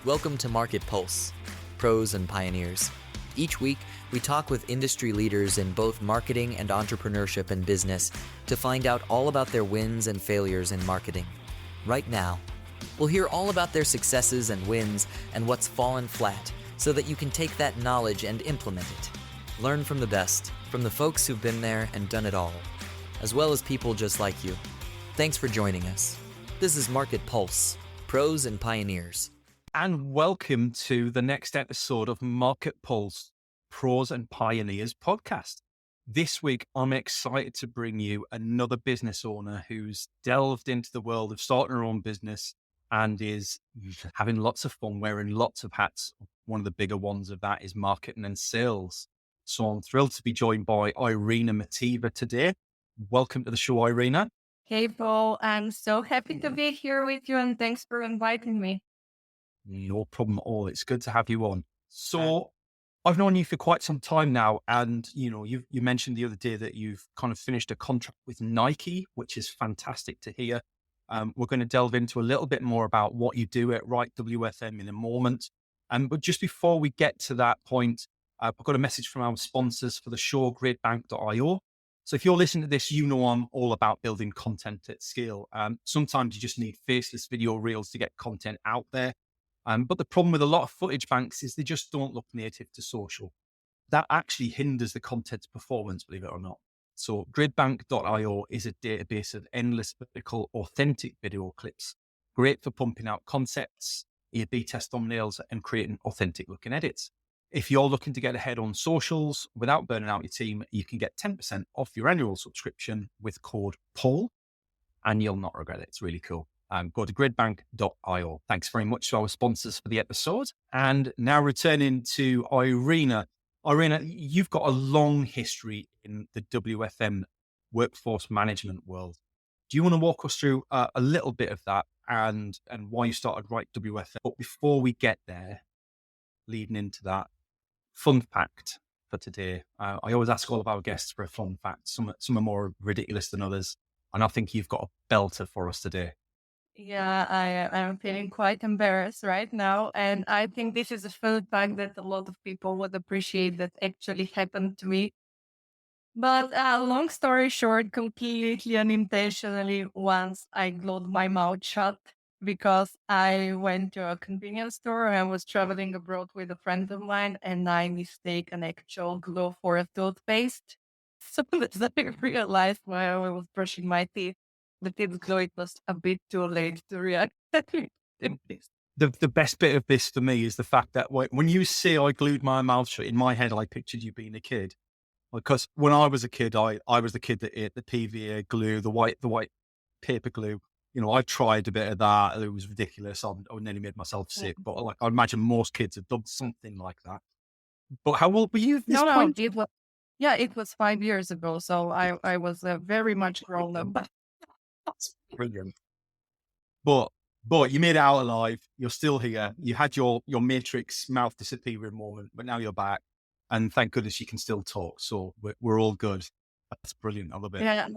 Welcome to Marketpulse, Pros and Pioneers. Each week, we talk with industry leaders in both marketing and entrepreneurship and business to find out all about their wins and failures in marketing. Right now, we'll hear all about their successes and wins and what's fallen flat so that you can take that knowledge and implement it. Learn from the best, from the folks who've been there and done it all, as well as people just like you. Thanks for joining us. This is Marketpulse, Pros and Pioneers. And welcome to the next episode of Marketpulse, Pros and Pioneers podcast. This week, I'm excited to bring you another business owner who's delved into the world of starting her own business and is having lots of fun, wearing lots of hats. One of the bigger ones of that is marketing and sales. So I'm thrilled to be joined by Irina Mateeva today. Welcome to the show, Irina. Hey, Paul. I'm so happy to be here with you, and thanks for inviting me. No problem at all. It's good to have you on. So I've known you for quite some time now, and you mentioned the other day that you've kind of finished a contract with Nike, which is fantastic to hear. We're going to delve into a little bit more about what you do at Right WFM in a moment. But just before we get to that point, I've got a message from our sponsors for the show, gridbank.io. So if you're listening to this, you know I'm all about building content at scale. Sometimes you just need faceless video reels to get content out there. But the problem with a lot of footage banks is they just don't look native to social. That actually hinders the content's performance, believe it or not. So gridbank.io is a database of endless vertical, authentic video clips, great for pumping out concepts, A/B test thumbnails, and creating authentic looking edits. If you're looking to get ahead on socials without burning out your team, you can get 10% off your annual subscription with code PAUL, and you'll not regret it. It's really cool. Go to gridbank.io. Thanks very much to our sponsors for the episode. And now returning to Irina. Irina, you've got a long history in the WFM workforce management world. Do you want to walk us through a little bit of that and why you started Right WFM? But before we get there, leading into that, fun fact for today. I always ask all of our guests for a fun fact. Some are more ridiculous than others. And I think you've got a belter for us today. Yeah, I'm feeling quite embarrassed right now. And I think this is a fun fact that a lot of people would appreciate that actually happened to me. But long story short, completely unintentionally, once I glued my mouth shut because I went to a convenience store. I was traveling abroad with a friend of mine and I mistake an actual glue for a toothpaste. So that I realized while I was brushing my teeth that it was a bit too late to react. The best bit of this for me is the fact that when you say I glued my mouth shut, in my head, I pictured you being a kid. Because when I was a kid, I was the kid that ate the PVA glue, the white paper glue. I tried a bit of that. It was ridiculous. I nearly made myself sick. But I imagine most kids have done something like that. But how old were you at this point? It was 5 years ago. So I was very much grown up. That's brilliant. But you made it out alive. You're still here. You had your Matrix mouth disappearing moment, but now you're back. And thank goodness you can still talk. So we're all good. That's brilliant. I love it. Yeah,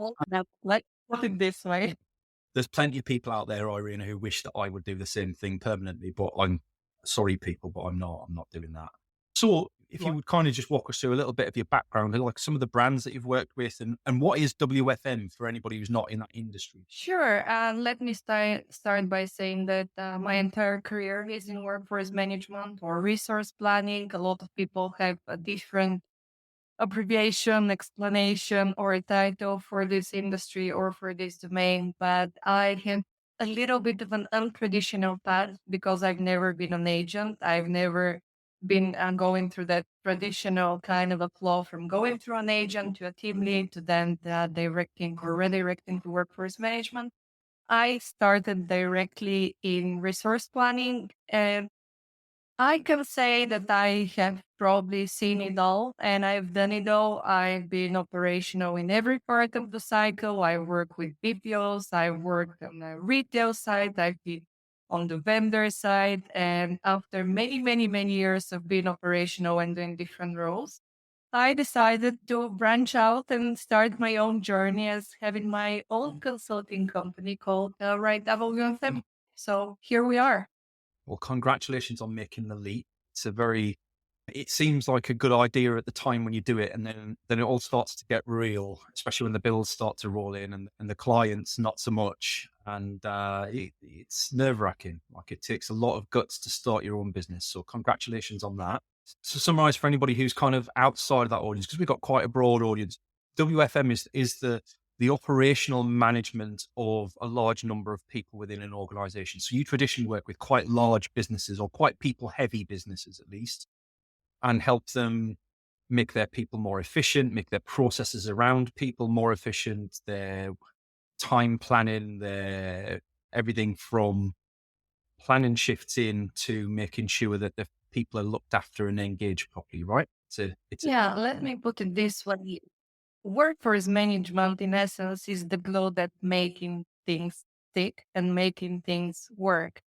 like put it this way. There's plenty of people out there, Irina, who wish that I would do the same thing permanently, but I'm sorry, people, but I'm not doing that. So if you would kind of just walk us through a little bit of your background, like some of the brands that you've worked with and what is WFM for anybody who's not in that industry? Sure. Let me start by saying that my entire career is in workforce management or resource planning. A lot of people have a different abbreviation, explanation, or a title for this industry or for this domain, but I have a little bit of an untraditional path because I've never been an agent. I've never been going through that traditional kind of a flow from going through an agent to a team lead to then directing or redirecting to workforce management. I started directly in resource planning, and I can say that I have probably seen it all and I've done it all. I've been operational in every part of the cycle. I work with BPOs. I worked on the retail side. I've been on the vendor side. And after many, many, many years of being operational and doing different roles, I decided to branch out and start my own journey as having my own consulting company called Right WFM. So here we are. Well, congratulations on making the leap. It seems like a good idea at the time when you do it, and then it all starts to get real, especially when the bills start to roll in and the clients not so much. And it's nerve wracking. Like, it takes a lot of guts to start your own business. So congratulations on that. To summarize for anybody who's kind of outside of that audience, because we've got quite a broad audience, WFM is the operational management of a large number of people within an organization. So you traditionally work with quite large businesses, or quite people heavy businesses at least, and help them make their people more efficient, make their processes around people more efficient, their time planning, their everything from planning shifts in to making sure that the people are looked after and engaged properly, right? Yeah, let me put it this way. Workforce management, in essence, is the glue that making things stick and making things work.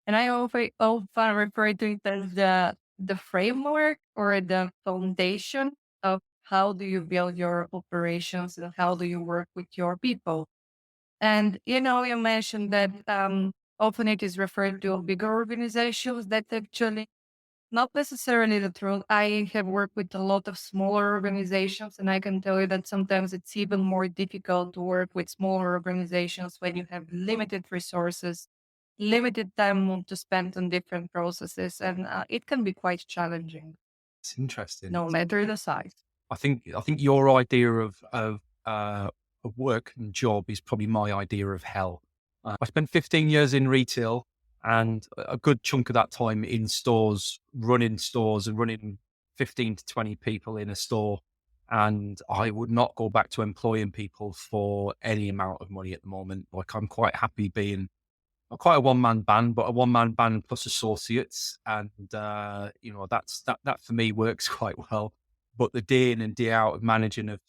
And I often refer to it as the framework or the foundation of how do you build your operations and how do you work with your people. And you mentioned that often it is referred to bigger organizations. That's actually not necessarily the truth. I have worked with a lot of smaller organizations, and I can tell you that sometimes it's even more difficult to work with smaller organizations when you have limited resources, limited time to spend on different processes, and it can be quite challenging, It's interesting. no matter the size. I think your idea of work and job is probably my idea of hell. I spent 15 years in retail, and a good chunk of that time in stores and running 15 to 20 people in a store. And I would not go back to employing people for any amount of money at the moment. Like, I'm quite happy being not quite a one-man band, but a one-man band plus associates. And, that for me works quite well. But the day in and day out of managing of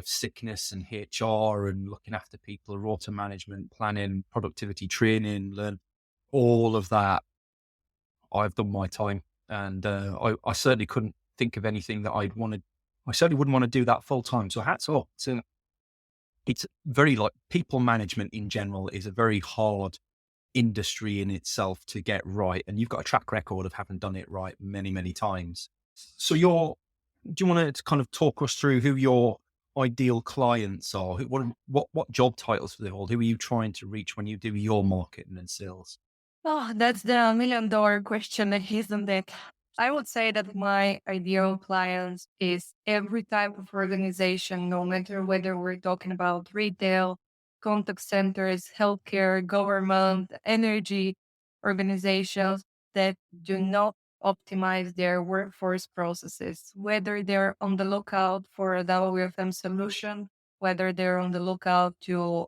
sickness and HR and looking after people, rota management, planning, productivity training, learn all of that, I've done my time. And I certainly couldn't think of anything that I certainly wouldn't want to do that full time. So hats off. It's very, like, people management in general is a very hard industry in itself to get right. And you've got a track record of having done it right many, many times. So do you want to kind of talk us through who your ideal clients are? What job titles do they hold? Who are you trying to reach when you do your marketing and sales? Oh, that's the million-dollar question, isn't it? I would say that my ideal clients is every type of organization, no matter whether we're talking about retail, contact centers, healthcare, government, energy organizations that do not optimize their workforce processes, whether they're on the lookout for a WFM solution, whether they're on the lookout to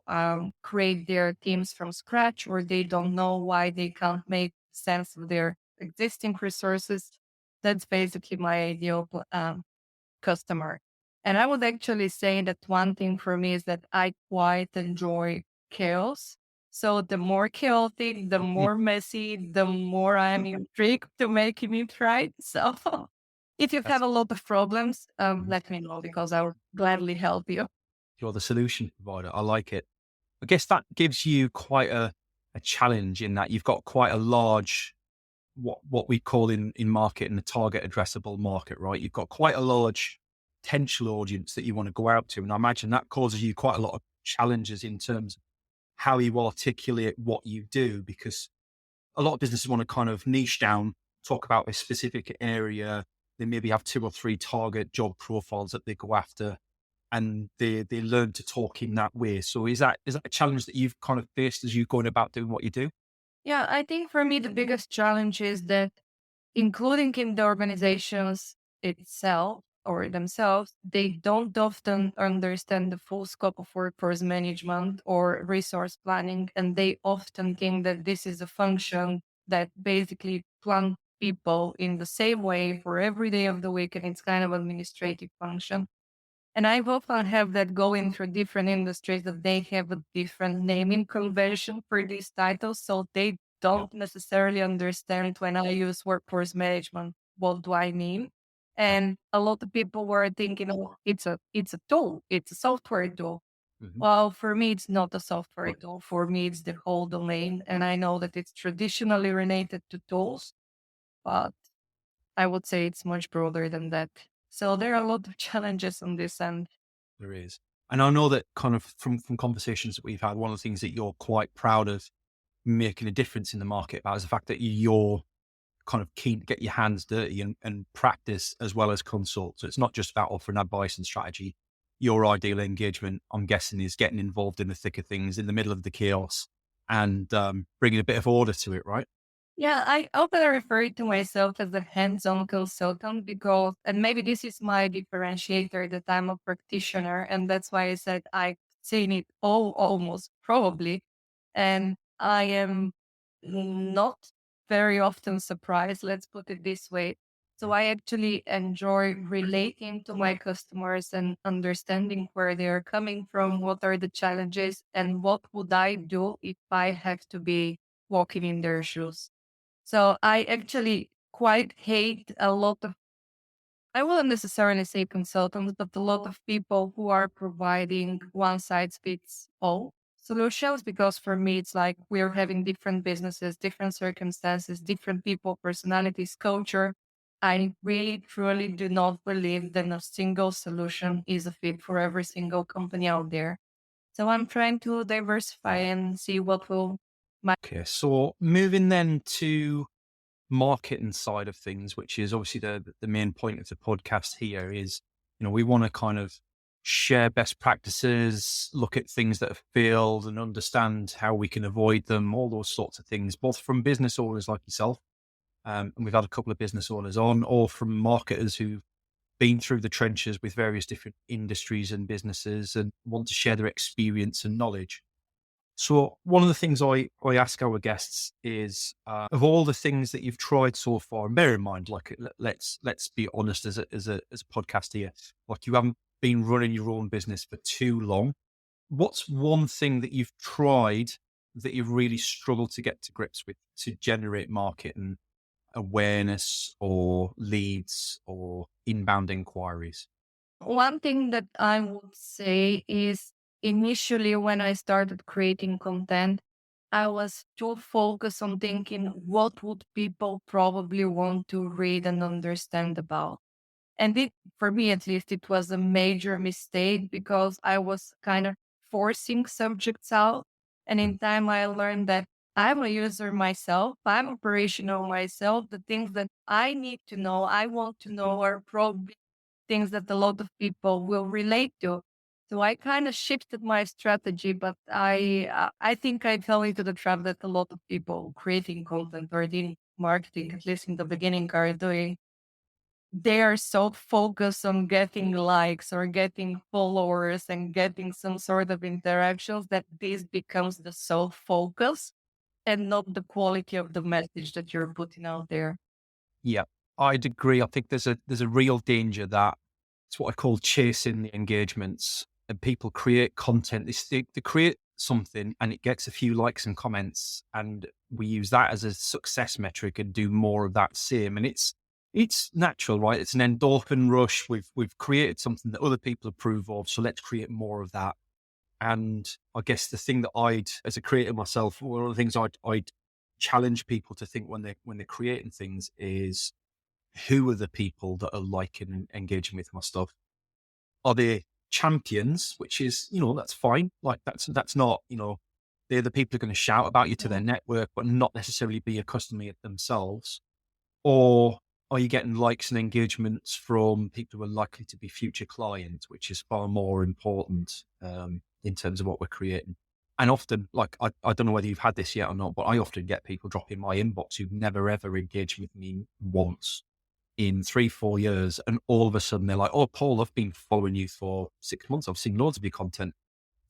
create their teams from scratch, or they don't know why they can't make sense of their existing resources. That's basically my ideal customer. And I would actually say that one thing for me is that I quite enjoy chaos. So the more chaotic, the more messy, the more I'm intrigued to making it right. So if you have That's a lot of problems, let me know because I'll gladly help you. You're the solution provider. I like it. I guess that gives you quite a challenge in that you've got quite a large, what we call in marketing, the target addressable market, right? You've got quite a large potential audience that you want to go out to. And I imagine that causes you quite a lot of challenges in terms of how you articulate what you do, because a lot of businesses want to kind of niche down, talk about a specific area. They maybe have 2 or 3 target job profiles that they go after, and they learn to talk in that way. So is that a challenge that you've kind of faced as you're going about doing what you do? Yeah, I think for me, the biggest challenge is that including in the organizations itself or themselves, they don't often understand the full scope of workforce management or resource planning. And they often think that this is a function that basically plan people in the same way for every day of the week. And it's kind of administrative function. And I've often have that going through different industries that they have a different naming convention for these titles. So they don't necessarily understand when I use workforce management, what do I mean? And a lot of people were thinking, oh, it's a tool, it's a software tool. Mhm. Well, for me, it's not a software tool. For me, it's the whole domain. And I know that it's traditionally related to tools, but I would say it's much broader than that. So there are a lot of challenges on this end. There is. And I know that kind of from conversations that we've had, one of the things that you're quite proud of making a difference in the market about is the fact that you're kind of keen to get your hands dirty and practice as well as consult. So it's not just about offering advice and strategy. Your ideal engagement, I'm guessing, is getting involved in the thick of things in the middle of the chaos and bringing a bit of order to it, right? Yeah, I often refer to myself as a hands-on consultant because, and maybe this is my differentiator, that I'm a practitioner, and that's why I said I've seen it all almost probably, and I am not very often surprised. Let's put it this way. So I actually enjoy relating to my customers and understanding where they are coming from, what are the challenges, and what would I do if I have to be walking in their shoes. So I actually quite hate a lot of, I wouldn't necessarily say consultants, but a lot of people who are providing one size fits all solutions. Because for me, it's like we're having different businesses, different circumstances, different people, personalities, culture. I really truly do not believe that a single solution is a fit for every single company out there. So I'm trying to diversify and see what will my Okay. So moving then to marketing side of things, which is obviously the main point of the podcast here is, we want to kind of share best practices, look at things that have failed and understand how we can avoid them, all those sorts of things, both from business owners like yourself. And we've had a couple of business owners on, or from marketers who've been through the trenches with various different industries and businesses and want to share their experience and knowledge. So one of the things I ask our guests is, of all the things that you've tried so far, and bear in mind, like let's be honest as a podcast here, like you haven't been running your own business for too long. What's one thing that you've tried that you've really struggled to get to grips with to generate market and awareness or leads or inbound inquiries? One thing that I would say is initially when I started creating content, I was too focused on thinking what would people probably want to read and understand about. And it, for me at least, it was a major mistake because I was kind of forcing subjects out. And Mm. in time, I learned that I'm a user myself, I'm operational myself. The things that I need to know, I want to know, are probably things that a lot of people will relate to. So I kind of shifted my strategy, but I think I fell into the trap that a lot of people creating content or doing marketing, at least in the beginning, are doing. They are so focused on getting likes or getting followers and getting some sort of interactions that this becomes the sole focus and not the quality of the message that you're putting out there. Yeah, I'd agree. I think there's a real danger that it's what I call chasing the engagements. And people create content. They create something and it gets a few likes and comments, and we use that as a success metric and do more of that same. And it's natural, right? It's an endorphin rush. We've created something that other people approve of, so let's create more of that. And I guess the thing that as a creator myself, one of the things I'd challenge people to think when they're creating things is, who are the people that are liking and engaging with my stuff? Are they champions? Which is, that's fine. Like that's not, they're the people who are going to shout about you to their network, but not necessarily be a customer themselves. Or are you getting likes and engagements from people who are likely to be future clients, which is far more important in terms of what we're creating? And often, like, I don't know whether you've had this yet or not, but I often get people drop in my inbox who've never ever engaged with me once in 3, 4 years. And all of a sudden they're like, "Oh, Paul, I've been following you for 6 months. I've seen loads of your content."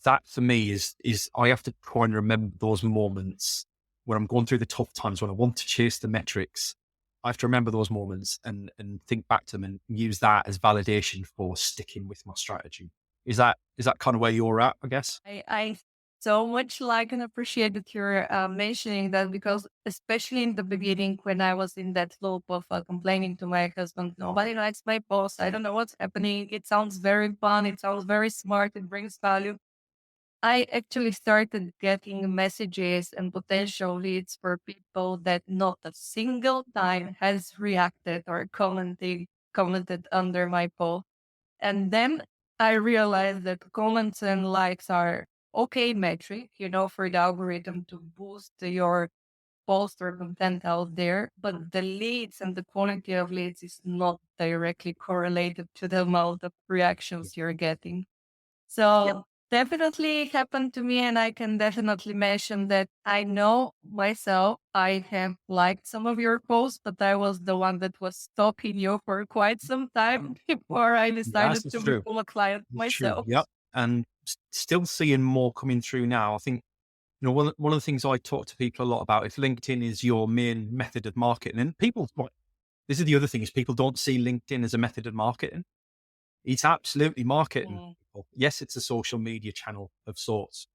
That for me is I have to try and remember those moments when I'm going through the tough times, when I want to chase the metrics. I have to remember those moments and think back to them and use that as validation for sticking with my strategy. Is that kind of where you're at, I guess? I so much like and appreciate that you're mentioning that, because especially in the beginning when I was in that loop of complaining to my husband, nobody likes my post. I don't know what's happening. It sounds very fun. It sounds very smart. It brings value. I actually started getting messages and potential leads for people that not a single time has reacted or commented under my post. And then I realized that comments and likes are okay metric, for the algorithm to boost your post or content out there, but the leads and the quality of leads is not directly correlated to the amount of reactions you're getting. So definitely happened to me, and I can definitely mention that I know myself. I have liked some of your posts, but I was the one that was stalking you for quite some time before I Yes, decided it's to true. become a client It's true. myself. Yep. And still seeing more coming through now. I think, one of the things I talk to people a lot about, if LinkedIn is your main method of marketing, and people, this is the other thing, is people don't see LinkedIn as a method of marketing. It's absolutely marketing. Mm. Yes, it's a social media channel of sorts,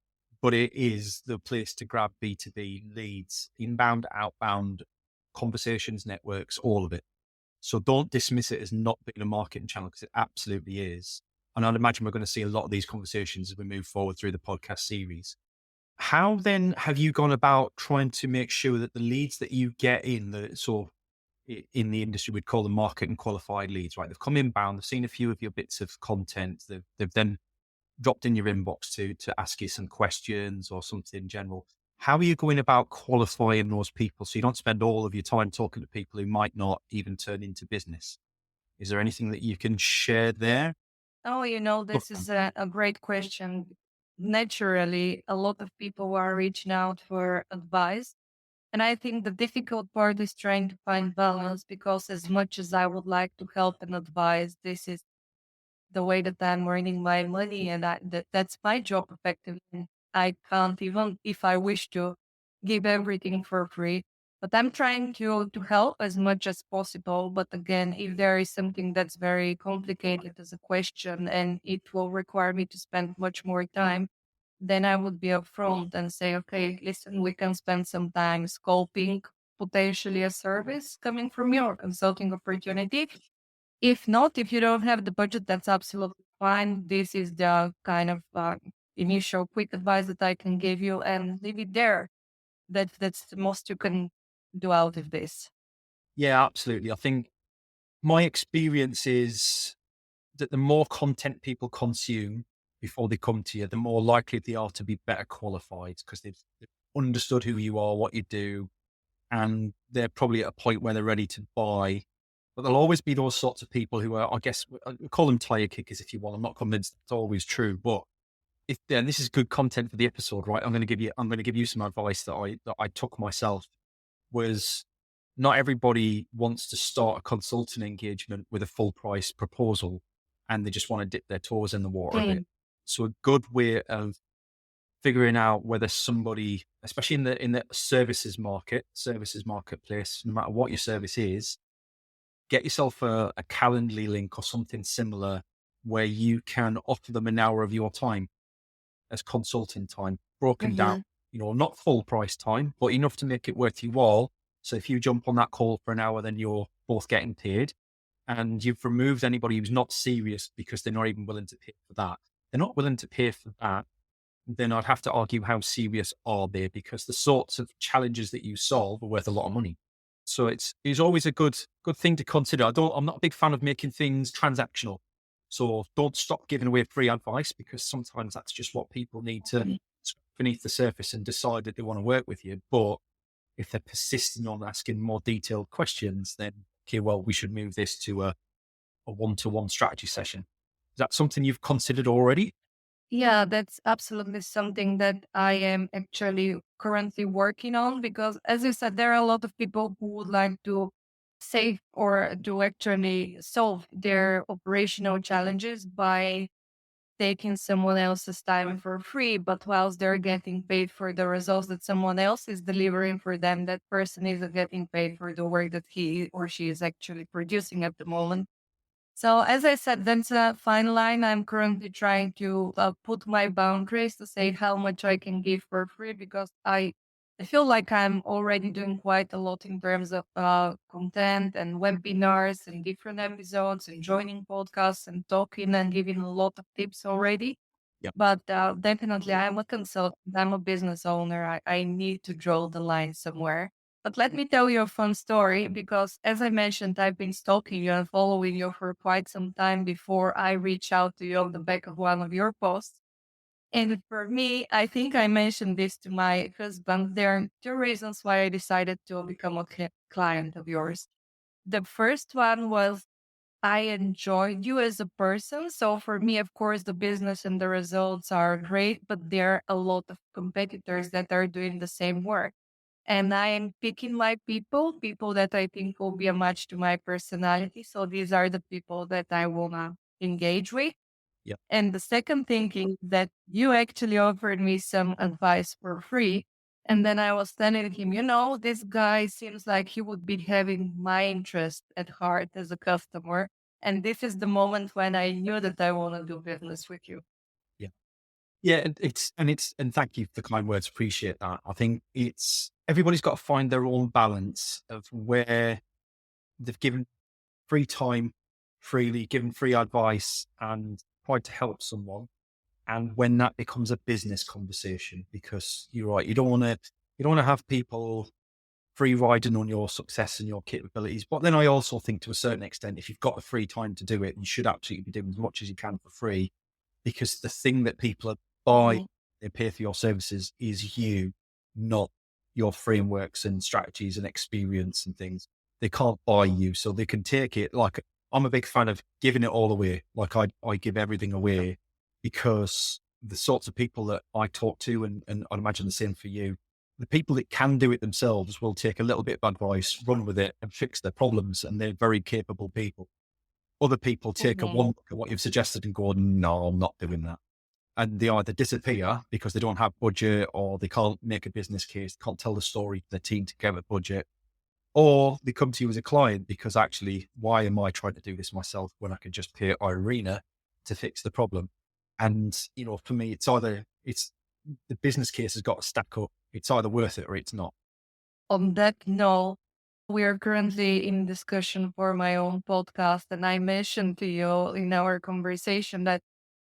but it is the place to grab B2B leads, inbound, outbound, conversations, networks, all of it. So don't dismiss it as not being a marketing channel, because it absolutely is. And I'd imagine we're going to see a lot of these conversations as we move forward through the podcast series. How then have you gone about trying to make sure that the leads that you get in, the sort of in the industry, we'd call them market and qualified leads, right? They've come inbound, they've seen a few of your bits of content, they've then dropped in your inbox to ask you some questions or something in general. How are you going about qualifying those people so you don't spend all of your time talking to people who might not even turn into business? Is there anything that you can share there? Oh, this is a great question. Naturally, a lot of people are reaching out for advice. And I think the difficult part is trying to find balance, because as much as I would like to help and advise, this is the way that I'm earning my money, and that's my job effectively. I can't, even if I wish to, give everything for free. But I'm trying to help as much as possible. But again, if there is something that's very complicated as a question and it will require me to spend much more time, then I would be upfront and say, okay, listen, we can spend some time scoping potentially a service coming from your consulting opportunity. If not, if you don't have the budget, that's absolutely fine. This is the kind of initial quick advice that I can give you, and leave it there. That's the most you can do out of this. Yeah, absolutely. I think my experience is that the more content people consume before they come to you, the more likely they are to be better qualified, because they've understood who you are, what you do, and they're probably at a point where they're ready to buy. But there'll always be those sorts of people who are, I guess, we call them tire kickers if you want. I'm not convinced it's always true, but if and this is good content for the episode, right? I'm going to give you some advice that I took myself. Was not everybody wants to start a consulting engagement with a full price proposal, and they just want to dip their toes in the water a bit. Mm. So a good way of figuring out whether somebody, especially in the services marketplace, no matter what your service is, get yourself a Calendly link or something similar where you can offer them an hour of your time as consulting time, broken down, Mhm. not full price time, but enough to make it worth your while. So if you jump on that call for an hour, then you're both getting paid, and you've removed anybody who's not serious because they're not even willing to pay for that. They're not willing to pay for that. Then I'd have to argue, how serious are they? Because the sorts of challenges that you solve are worth a lot of money. So it's always a good thing to consider. I'm not a big fan of making things transactional. So don't stop giving away free advice, because sometimes that's just what people need to scratch beneath the surface and decide that they want to work with you. But if they're persisting on asking more detailed questions, then okay, well, we should move this to a one-to-one strategy session. Is that something you've considered already? Yeah, that's absolutely something that I am actually currently working on, because, as you said, there are a lot of people who would like to save or to actually solve their operational challenges by taking someone else's time for free. But whilst they're getting paid for the results that someone else is delivering for them, that person isn't getting paid for the work that he or she is actually producing at the moment. So, as I said, that's a fine line. I'm currently trying to put my boundaries to say how much I can give for free, because I feel like I'm already doing quite a lot in terms of content and webinars and different episodes and joining podcasts and talking and giving a lot of tips already. Yeah. But definitely, I'm a consultant, I'm a business owner. I need to draw the line somewhere. But let me tell you a fun story because, as I mentioned, I've been stalking you and following you for quite some time before I reach out to you on the back of one of your posts. And for me, I think I mentioned this to my husband. There are two reasons why I decided to become a client of yours. The first one was I enjoyed you as a person. So for me, of course, the business and the results are great, but there are a lot of competitors that are doing the same work. And I am picking my people that I think will be a match to my personality. So these are the people that I want to engage with. Yeah. And the second thing is that you actually offered me some advice for free. And then I was telling him, this guy seems like he would be having my interest at heart as a customer. And this is the moment when I knew that I want to do business with you. Yeah. Yeah. And thank you for the kind words. Appreciate that. I think everybody's got to find their own balance of where they've given free time freely, given free advice and tried to help someone. And when that becomes a business conversation, because you're right, you don't want to have people free riding on your success and your capabilities. But then I also think to a certain extent, if you've got the free time to do it, you should absolutely be doing as much as you can for free, because the thing that people are buying, Mhm. they pay for your services is you, not your frameworks and strategies and experience and things. They can't buy you, so they can take it. Like, I'm a big fan of giving it all away. Like, I give everything away, because the sorts of people that I talk to, and I'd imagine the same for you, the people that can do it themselves will take a little bit of advice, run with it and fix their problems. And they're very capable people. Other people take a Mhm. one look at what you've suggested and go, no, I'm not doing that. And they either disappear because they don't have budget, or they can't make a business case, can't tell the story to their team to get a budget, or they come to you as a client because actually, why am I trying to do this myself when I could just pay Irina to fix the problem? And, for me, it's the business case has got to stack up. It's either worth it or it's not. On that note, we are currently in discussion for my own podcast. And I mentioned to you in our conversation that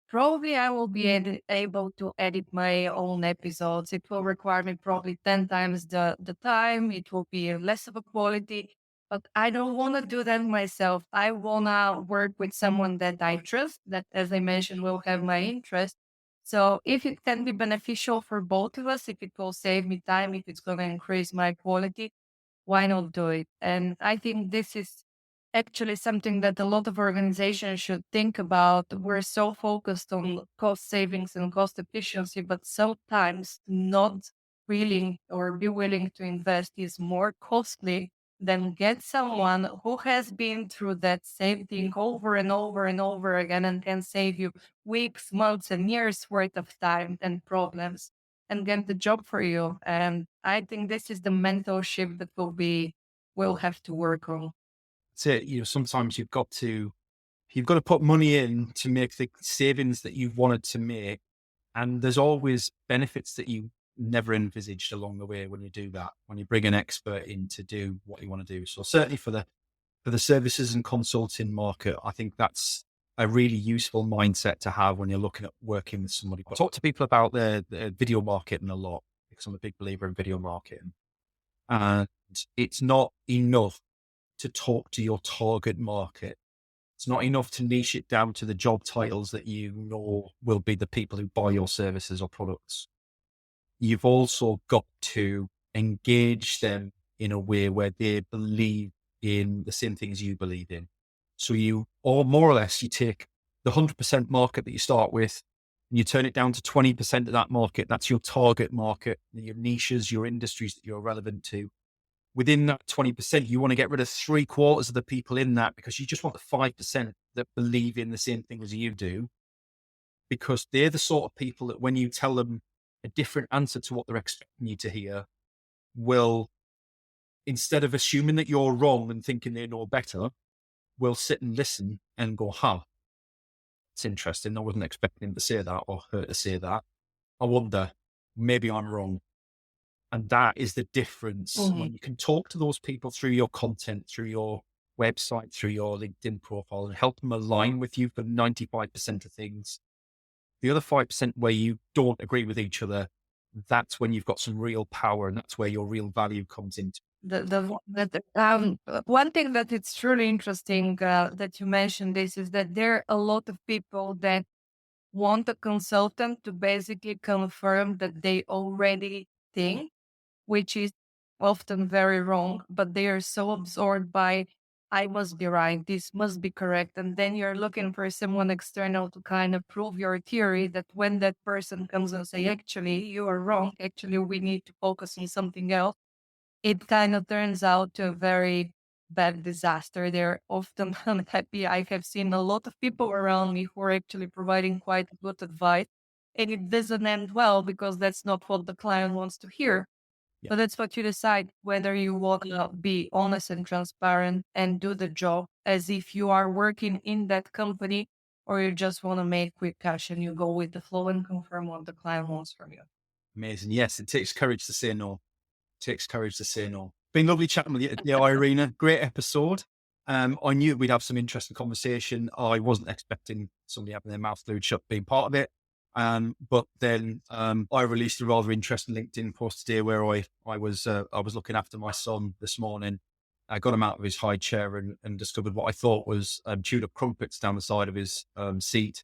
probably I will be able to edit my own episodes. It will require me probably 10 times the time. It will be less of a quality, but I don't want to do that myself. I want to work with someone that I trust, that, as I mentioned, will have my interest. So if it can be beneficial for both of us, if it will save me time, if it's going to increase my quality, why not do it? And I think this is actually something that a lot of organizations should think about. We're so focused on cost savings and cost efficiency, but sometimes not willing or be willing to invest is more costly than get someone who has been through that same thing over and over and over again and can save you weeks, months, and years worth of time and problems and get the job for you. And I think this is the mental shift that we'll have to work on. So, sometimes you've got to put money in to make the savings that you've wanted to make. And there's always benefits that you never envisaged along the way when you do that, when you bring an expert in to do what you want to do. So certainly for the services and consulting market, I think that's a really useful mindset to have when you're looking at working with somebody. I talk to people about the video marketing a lot, because I'm a big believer in video marketing. And it's not enough to talk to your target market. It's not enough to niche it down to the job titles that you know will be the people who buy your services or products. You've also got to engage them in a way where they believe in the same things you believe in. So or more or less, you take the 100% market that you start with and you turn it down to 20% of that market. That's your target market, your niches, your industries that you're relevant to. Within that 20%, you want to get rid of 3/4 of the people in that, because you just want the 5% that believe in the same thing as you do, because they're the sort of people that when you tell them a different answer to what they're expecting you to hear, will, instead of assuming that you're wrong and thinking they know better, will sit and listen and go, it's interesting. I wasn't expecting him to say that or her to say that. I wonder, maybe I'm wrong. And that is the difference when you can talk to those people through your content, through your website, through your LinkedIn profile, and help them align with you for 95% of things. The other 5% where you don't agree with each other, that's when you've got some real power, and that's where your real value comes into. One thing that it's truly interesting that you mentioned this is that there are a lot of people that want a consultant to basically confirm that they already think, which is often very wrong, but they are so absorbed by, I must be right, this must be correct. And then you're looking for someone external to kind of prove your theory that when that person comes and say, actually, you are wrong, actually, we need to focus on something else, it kind of turns out to a very bad disaster. They're often unhappy. I have seen a lot of people around me who are actually providing quite good advice, and it doesn't end well because that's not what the client wants to hear. Yeah. But that's what you decide, whether you want to be honest and transparent and do the job as if you are working in that company, or you just want to make quick cash and you go with the flow and confirm what the client wants from you. Amazing. Yes, it takes courage to say no. Takes courage to say no. Been lovely chatting with you today, Irina. Great episode. I knew we'd have some interesting conversation. I wasn't expecting somebody having their mouth glued shut being part of it. But then I released a rather interesting LinkedIn post today where I was looking after my son this morning. I got him out of his high chair and discovered what I thought was chewed up crumpets down the side of his seat.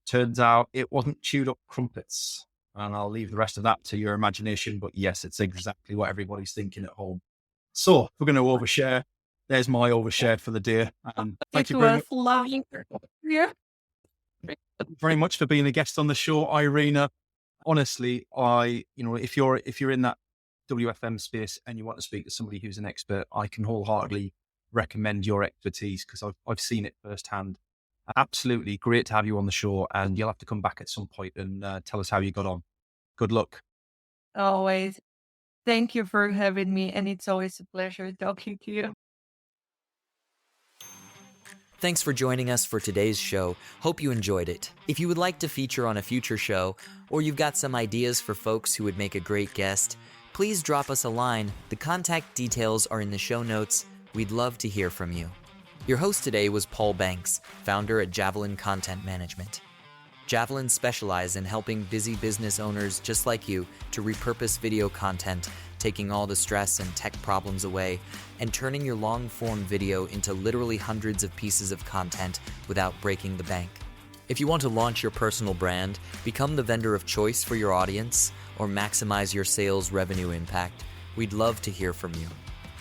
Turns out it wasn't chewed up crumpets. And I'll leave the rest of that to your imagination. But yes, it's exactly what everybody's thinking at home. So we're going to overshare. There's my overshare for the day. Thank you very much. Yeah. Very much for being a guest on the show, Irina. Honestly, if you're in that WFM space and you want to speak to somebody who's an expert, I can wholeheartedly recommend your expertise because I've seen it firsthand. Absolutely great to have you on the show, and you'll have to come back at some point and tell us how you got on. Good luck. Always. Thank you for having me, and it's always a pleasure talking to you. Thanks for joining us for today's show. Hope you enjoyed it. If you would like to feature on a future show, or you've got some ideas for folks who would make a great guest, please drop us a line. The contact details are in the show notes. We'd love to hear from you. Your host today was Paul Banks, founder at Javelin Content Management. Javelin specializes in helping busy business owners just like you to repurpose video content, taking all the stress and tech problems away, and turning your long-form video into literally hundreds of pieces of content without breaking the bank. If you want to launch your personal brand, become the vendor of choice for your audience, or maximize your sales revenue impact, we'd love to hear from you.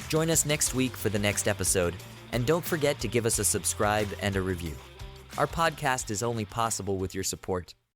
Join us next week for the next episode, and don't forget to give us a subscribe and a review. Our podcast is only possible with your support.